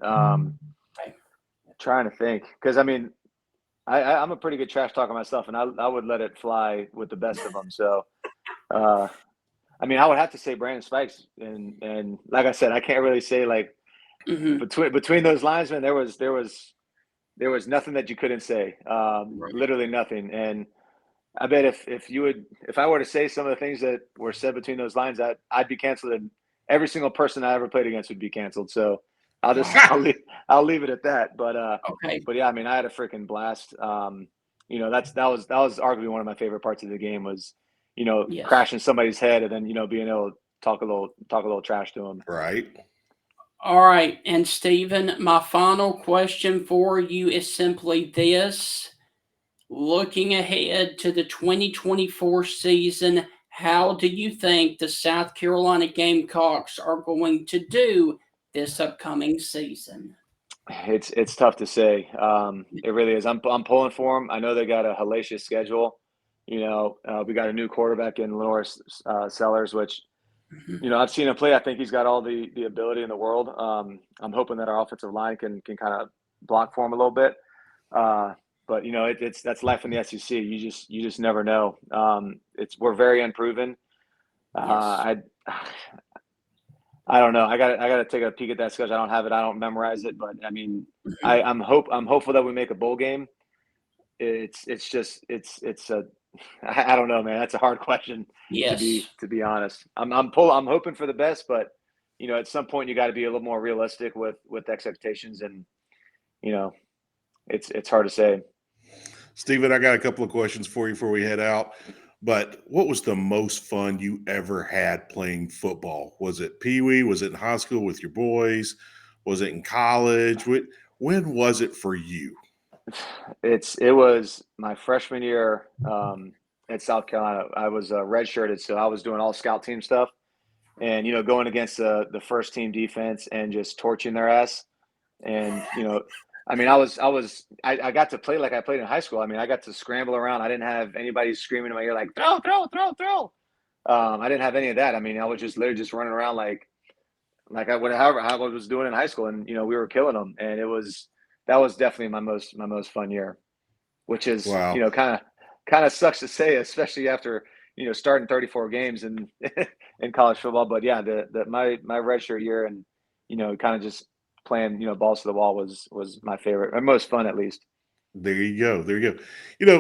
Trying to think, because I mean I'm a pretty good trash talker myself, and I would let it fly with the best of them. So, I mean, I would have to say Brandon Spikes, and like I said, I can't really say like between those linesmen, there was nothing that you couldn't say, literally nothing. And I bet if I were to say some of the things that were said between those lines, I'd be canceled, and every single person I ever played against would be canceled. So I'll leave it at that. But Okay. but yeah, I mean, I had a freaking blast. That was arguably one of my favorite parts of the game was, Yes. crashing somebody's head and then being able to talk a little trash to them. Right. All right. And Stephen, my final question for you is simply this. Looking ahead to the 2024 season, how do you think the South Carolina Gamecocks are going to do this upcoming season? It's tough to say. It really is. I'm pulling for them. I know they got a hellacious schedule. We got a new quarterback in Lenore Sellers, which I've seen him play. I think he's got all the ability in the world. I'm hoping that our offensive line can kind of block for him a little bit. But that's life in the SEC. You just never know. We're very unproven. Yes. I don't know. I got to take a peek at that schedule. I don't have it. I don't memorize it. But I mean, I'm hopeful that we make a bowl game. It's I don't know, man. That's a hard question. Yes. To be honest. I'm hoping for the best, but at some point you got to be a little more realistic with expectations, and it's hard to say. Stephen, I got a couple of questions for you before we head out. But what was the most fun you ever had playing football? Was it Pee Wee? Was it in high school with your boys? Was it in college? When was it for you? It was my freshman year at South Carolina. I was redshirted, so I was doing all scout team stuff, and going against the first team defense and just torching their ass. And I mean, I got to play like I played in high school. I mean, I got to scramble around. I didn't have anybody screaming in my ear like throw. I didn't have any of that. I mean, I was just literally just running around like however I was doing in high school, and we were killing them. And that was definitely my most fun year, which is Wow. kind of sucks to say, especially after starting 34 games in college football. But yeah, my redshirt year and kind of just playing balls to the wall was my favorite, or most fun at least. There you go.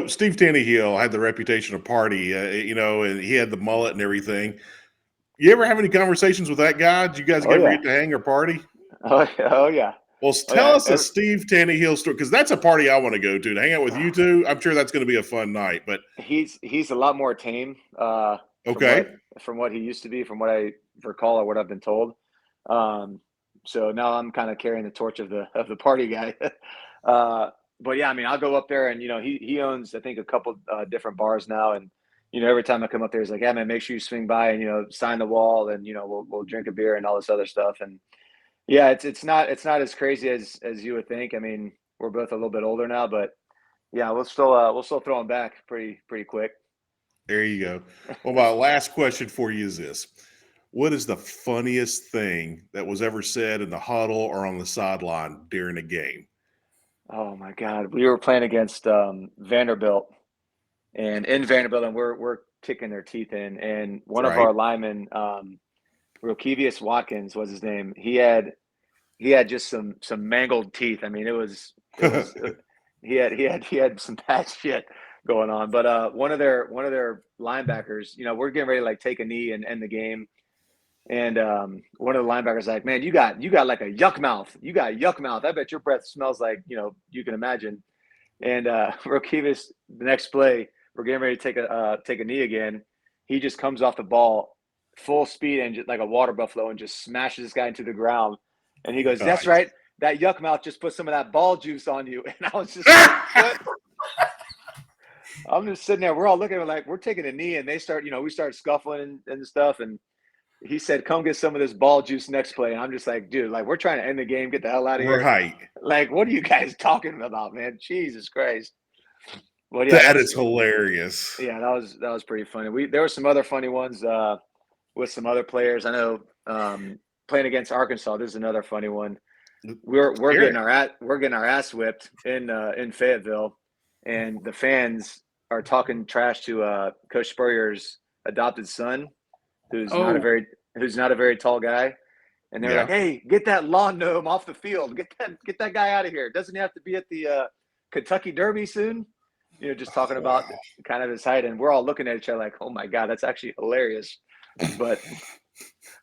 Steve Tannehill had the reputation of party, and he had the mullet and everything. You ever have any conversations with that guy? Did you guys ever get to hang or party? Oh yeah. Well, tell us a Steve Tannehill story, because that's a party I want to go to hang out with you two. I'm sure that's going to be a fun night. But he's a lot more tame. Okay. From what he used to be, from what I recall or what I've been told. So now I'm kind of carrying the torch of the party guy. But yeah, I mean, I'll go up there, and he owns, I think, a couple different bars now, and every time I come up there, he's like, "Yeah, man, make sure you swing by and sign the wall, and we'll drink a beer and all this other stuff." And yeah, it's not as crazy as you would think. I mean, we're both a little bit older now, but Yeah, we'll still throw them back pretty quick. There you go. Well, my last question for you is this. What is the funniest thing that was ever said in the huddle or on the sideline during a game? Oh my God, we were playing against Vanderbilt, and in Vanderbilt, and we're kicking their teeth in. And one of Right. our linemen, Rokevius Watkins was his name. He had just some mangled teeth. I mean, it was he had some bad shit going on. But one of their linebackers, we're getting ready to like take a knee and end the game. And one of the linebackers like, man, you got like a yuck mouth. You got yuck mouth. I bet your breath smells like, you can imagine. And Rokevius, the next play, we're getting ready to take a knee again. He just comes off the ball full speed and just like a water buffalo and just smashes this guy into the ground. And he goes, "That's right. That yuck mouth just put some of that ball juice on you." And I was just like, what? I'm just sitting there. We're all looking at it like we're taking a knee, and they start, we start scuffling and stuff. And he said, "Come get some of this ball juice next play." And I'm just like, dude, like we're trying to end the game, get the hell out of here. Right. Like, what are you guys talking about, man? Jesus Christ. Well, yeah, that is hilarious. Yeah, that was pretty funny. There were some other funny ones with some other players. I know playing against Arkansas, this is another funny one. We're getting our ass whipped in Fayetteville, and the fans are talking trash to Coach Spurrier's adopted son, who's not a very tall guy. And they're like, "Hey, get that lawn gnome off the field. Get that guy out of here. Doesn't he have to be at the Kentucky Derby soon?" Just talking about kind of his height, and we're all looking at each other like, "Oh my God, that's actually hilarious." But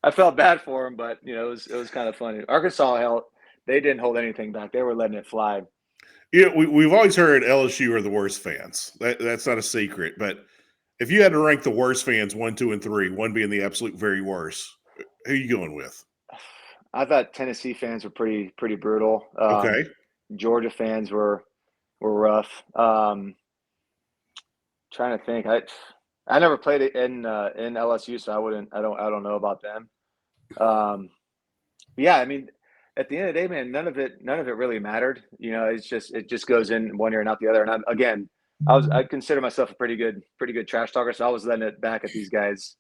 I felt bad for him, but it was kind of funny. Arkansas, they didn't hold anything back. They were letting it fly. Yeah, we've always heard LSU are the worst fans. That's not a secret. But if you had to rank the worst fans 1, 2, and 3, 1 being the absolute very worst, who are you going with? I thought Tennessee fans were pretty brutal. Okay. Georgia fans were rough. Trying to think. I never played it in LSU, so I don't know about them. Yeah, I mean, at the end of the day, man, none of it really mattered. It just goes in one ear and out the other. And I consider myself a pretty good trash talker, so I was letting it back at these guys,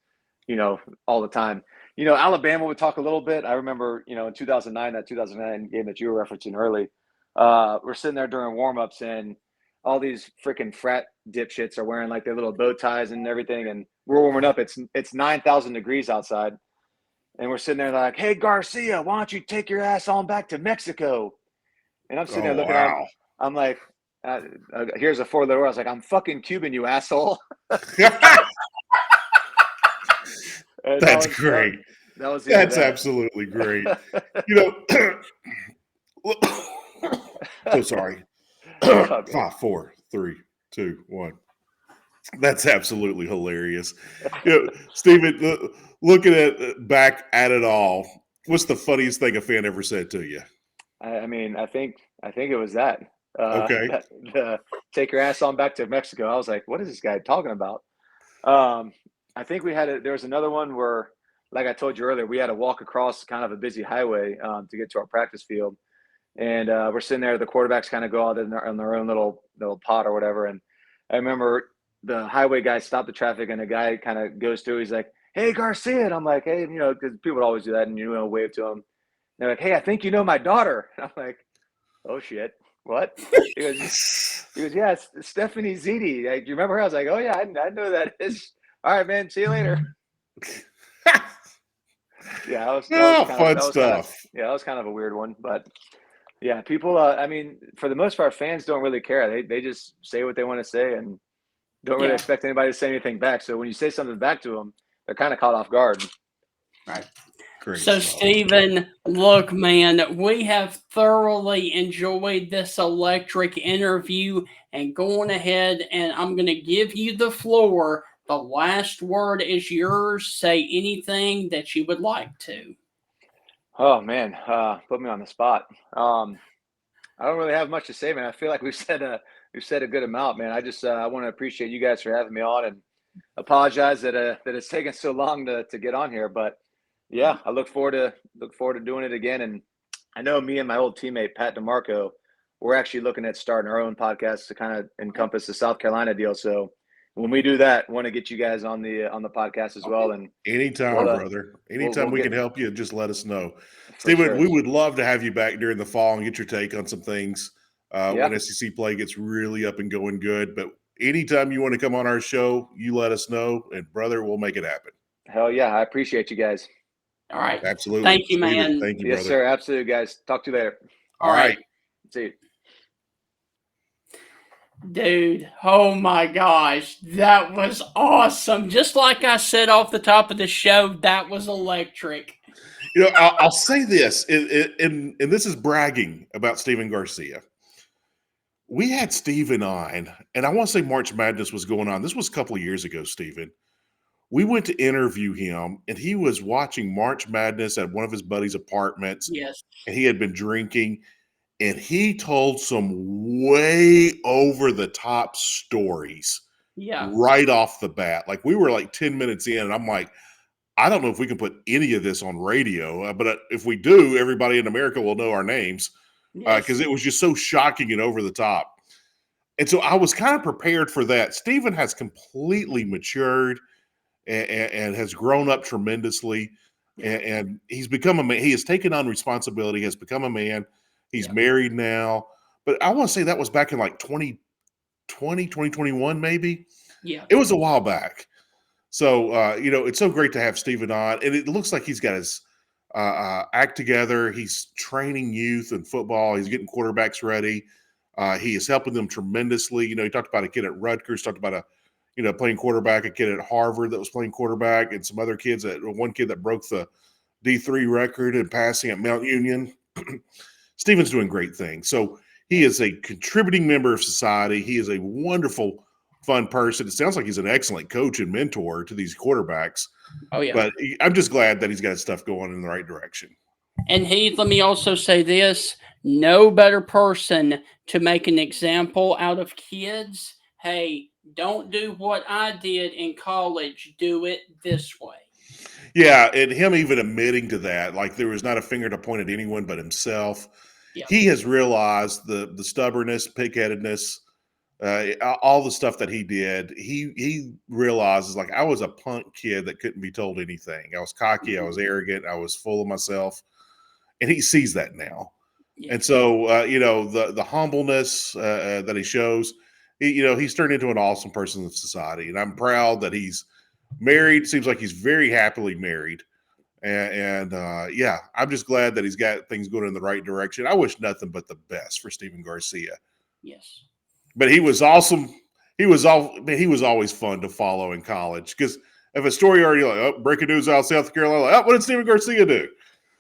all the time. Alabama would talk a little bit. I remember, in 2009, that 2009 game that you were referencing early, we're sitting there during warmups, and all these freaking frat dipshits are wearing like their little bow ties and everything, and we're warming up. It's 9,000 degrees outside, and we're sitting there like, "Hey, Garcia, why don't you take your ass on back to Mexico?" And I'm sitting there looking at him. I'm like, here's a 4-letter word. I was like, "I'm fucking Cuban, you asshole." That's great. That's absolutely great. So sorry. 5, 4, 3, 2, 1. That's absolutely hilarious. Stephen, looking back at it all, what's the funniest thing a fan ever said to you? I mean, I think it was that. Okay. Take your ass on back to Mexico. I was like, what is this guy talking about? I think there was another one where, like I told you earlier, we had to walk across kind of a busy highway to get to our practice field. And we're sitting there, the quarterbacks kind of go out in their own little pod or whatever. And I remember the highway guy stopped the traffic, and the guy kind of goes through. He's like, "Hey, Garcia." And I'm like, "Hey," because people would always do that, and wave to him. And they're like, "Hey, I think you know my daughter." And I'm like, "Oh shit, what?" He goes, "Yeah, it's Stephanie Ziti. Like, do you remember her?" I was like, "Oh yeah, I know who that is. All right, man. See you later." Yeah, that was fun stuff. That was kind of a weird one, but yeah, people. I mean, for the most part, fans don't really care. They just say what they want to say and don't really expect anybody to say anything back. So when you say something back to them, they're kind of caught off guard. Right. Great so, stuff. Stephen, look, man, we have thoroughly enjoyed this electric interview, and going ahead, and I'm going to give you the floor. The last word is yours. Say anything that you would like to. Oh man, put me on the spot. I don't really have much to say, man. I feel like we've said a good amount, man. I just I want to appreciate you guys for having me on, and apologize that it's taken so long to get on here. But yeah, I look forward to doing it again. And I know me and my old teammate Pat DeMarco we're actually looking at starting our own podcast to kind of encompass the South Carolina deal. So when we do that, want to get you guys on the podcast as well. And Anytime, brother. Anytime we'll we get can help you, just let us know. for Stephen, sure. we would love to have you back during the fall and get your take on some things Yeah. when SEC play gets really up and going good. But anytime you want to come on our show, you let us know, and brother, we'll make it happen. Hell yeah. I appreciate you guys. All right. Absolutely. Thank you, Stephen, man. thank you, Yes, brother. sir. Absolutely, guys. Talk to you later. All right. See you. Dude, oh my gosh, that was awesome. Just like I said off the top of the show, that was electric. You know, I'll say this, and this is bragging about Stephen Garcia. We had Stephen on, and I want to say March Madness was going on. This was a couple of years ago, Stephen. We went to interview him, and he was watching March Madness at one of his buddies' apartments. Yes. And he had been drinking, and he told some way over the top stories right off the bat. Like, we were like 10 minutes in, and I'm like, I don't know if we can put any of this on radio, but if we do, everybody in America will know our names because it was just so shocking and over the top. And so I was kind of prepared for that. Stephen has completely matured and has grown up tremendously. And he's become a man. He has taken on responsibility, has become a man. He's married now. But I want to say that was back in like 2020, 2021, maybe. Yeah. It was a while back. So, you know, it's so great to have Stephen on. And it looks like he's got his act together. He's training youth in football. He's getting quarterbacks ready. He is helping them tremendously. You know, he talked about a kid at Rutgers, talked about playing quarterback, a kid at Harvard that was playing quarterback, and some other kids, one kid that broke the D3 record in passing at Mount Union. Stephen's doing great things. So he is a contributing member of society. He is a wonderful, fun person. It sounds like he's an excellent coach and mentor to these quarterbacks. Oh, yeah. But I'm just glad that he's got his stuff going in the right direction. And Heath, let me also say this. No better person to make an example out of kids. Hey, don't do what I did in college. Do it this way. Yeah, and him even admitting to that, like there was not a finger to point at anyone but himself. Yeah. He has realized the stubbornness, pig-headedness, all the stuff that he did. He realizes, like, I was a punk kid that couldn't be told anything. I was cocky, I was arrogant, I was full of myself, and he sees that now. Yeah. And so, the humbleness that he shows, he's turned into an awesome person in society, and I'm proud that he's married. Seems like he's very happily married. And I'm just glad that he's got things going in the right direction. I wish nothing but the best for Stephen Garcia. Yes. But he was awesome. He was always fun to follow in college because if a story already breaking news out of South Carolina, what did Stephen Garcia do?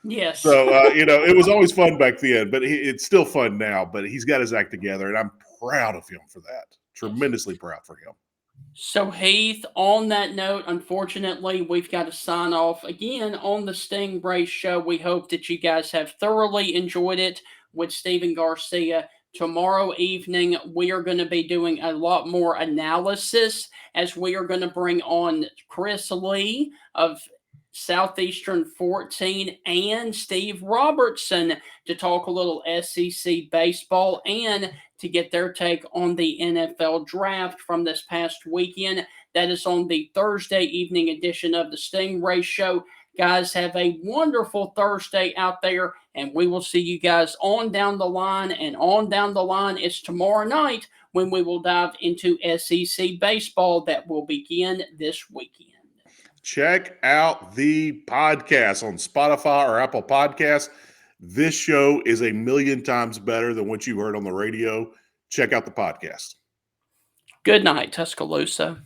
Yes. So, it was always fun back then, but it's still fun now. But he's got his act together, and I'm proud of him for that. Tremendously proud for him. So, Heath, on that note, unfortunately, we've got to sign off again on the Stingray Show. We hope that you guys have thoroughly enjoyed it with Stephen Garcia. Tomorrow evening, we are going to be doing a lot more analysis as we are going to bring on Chris Lee of Southeastern 14 and Steve Robertson to talk a little SEC baseball and to get their take on the NFL draft from this past weekend. That is on the Thursday evening edition of the Stingray Show. Guys, have a wonderful Thursday out there, and we will see you guys on down the line. And on down the line is tomorrow night when we will dive into SEC baseball that will begin this weekend. Check out the podcast on Spotify or Apple Podcasts. This show is a million times better than what you heard on the radio. Check out the podcast. Good night, Tuscaloosa.